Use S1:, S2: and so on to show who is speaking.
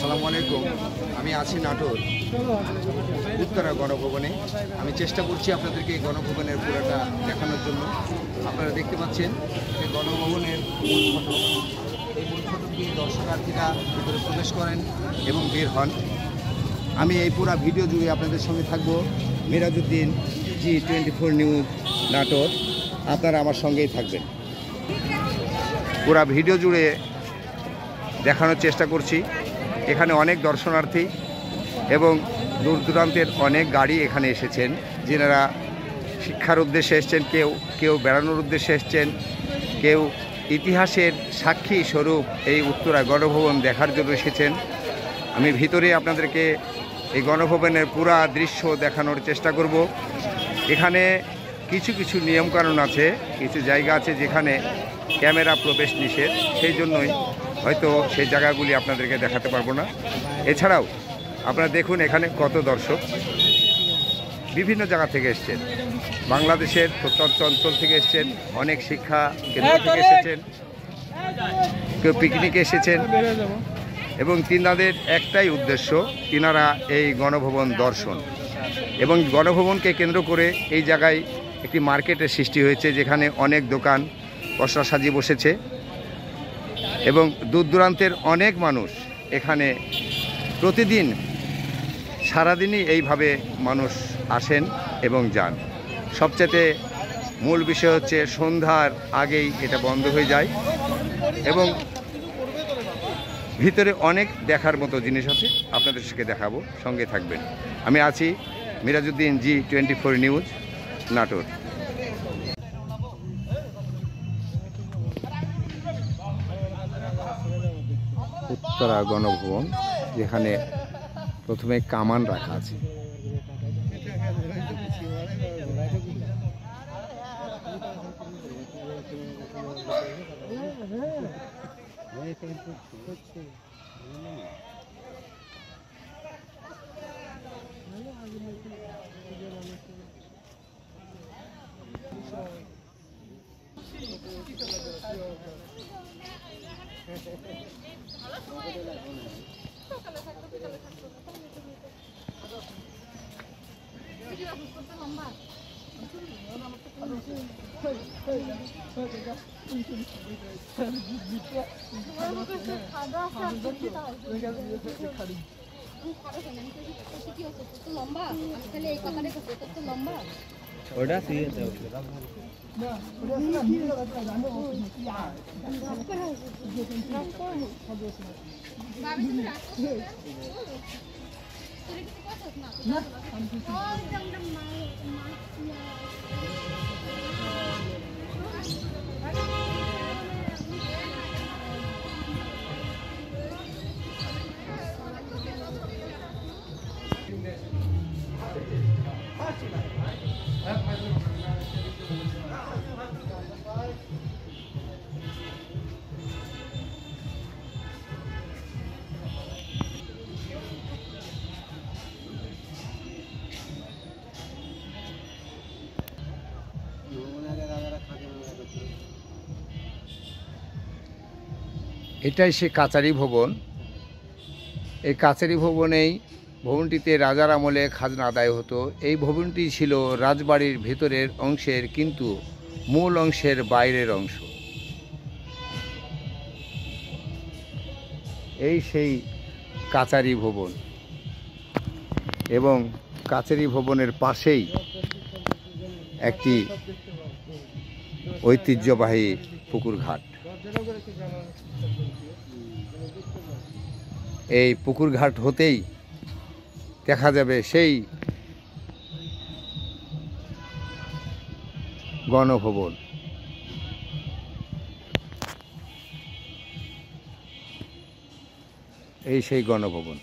S1: আসসালামু আলাইকুম। আমি আছি নাটোর উত্তরা গণভবনে। আমি চেষ্টা করছি আপনাদেরকে এই গণভবনের পুরোটা দেখানোর জন্য। আপনারা দেখতে পাচ্ছেন যে গণভবনের মূল ফটক, এই মূল ফটক দিয়ে দর্শনার্থীরা ভিতরে প্রবেশ করেন এবং বের হন। আমি এই পুরো ভিডিও জুড়ে আপনাদের সঙ্গে থাকবো। মিরাজউদ্দিন G24 নিউজ নাটোর, আপনারা আমার সঙ্গেই থাকবেন। পুরো ভিডিও জুড়ে দেখানোর চেষ্টা করছি। এখানে অনেক দর্শনার্থী এবং দূর দূরান্তের অনেক গাড়ি এখানে এসেছেন, যেনারা শিক্ষার উদ্দেশ্যে এসছেন, কেউ বেড়ানোর উদ্দেশ্যে এসছেন, কেউ ইতিহাসের সাক্ষী স্বরূপ এই উত্তরা গণভবন দেখার জন্য এসেছেন। আমি ভিতরে আপনাদেরকে এই গণভবনের পুরা দৃশ্য দেখানোর চেষ্টা করব। এখানে কিছু কিছু নিয়মকানুন আছে, কিছু জায়গা আছে যেখানে ক্যামেরা প্রবেশ নিষেধ, সেই জন্যই হয়তো সেই জায়গাগুলি আপনাদেরকে দেখাতে পারবো না। এছাড়াও আপনারা দেখুন এখানে কত দর্শক বিভিন্ন জায়গা থেকে এসছেন, বাংলাদেশের প্রত্যন্ত অঞ্চল থেকে এসছেন, অনেক শিক্ষা কেন্দ্র থেকে এসেছেন, কেউ পিকনিকে এসেছেন এবং তিনাদের একটাই উদ্দেশ্য, তিনারা এই গণভবন দর্শন। এবং গণভবনকে কেন্দ্র করে এই জায়গায় একটি মার্কেটের সৃষ্টি হয়েছে, যেখানে অনেক দোকান পসরা সাজিয়ে বসেছে এবং দূর দূরান্তের অনেক মানুষ এখানে প্রতিদিন সারাদিনই এইভাবে মানুষ আসেন এবং যান। সবচেয়ে মূল বিষয় হচ্ছে সন্ধ্যার আগেই এটা বন্ধ হয়ে যায় এবং ভিতরে অনেক দেখার মতো জিনিস আছে, আপনাদের সাথে দেখাবো, সঙ্গে থাকবেন। আমি আছি মিরাজউদ্দিন G24 নিউজ নাটোর। উত্তরা গণভবন, যেখানে প্রথমে কামান রাখা আছে। এটাই সে কাচারি ভবন। এই কাচারি ভবনটিতে রাজার আমলে খাজনা আদায় হতো। এই ভবনটি ছিল রাজবাড়ির ভেতরের অংশের, কিন্তু মূল অংশের বাইরের অংশ। এই সেই কাচারি ভবন এবং কাচারি ভবনের পাশেই একটি ঐতিহ্যবাহী পুকুর ঘাট। এই পুকুর ঘাট হতেই দেখা যাবে সেই গণভবন। এই সেই গণভবন।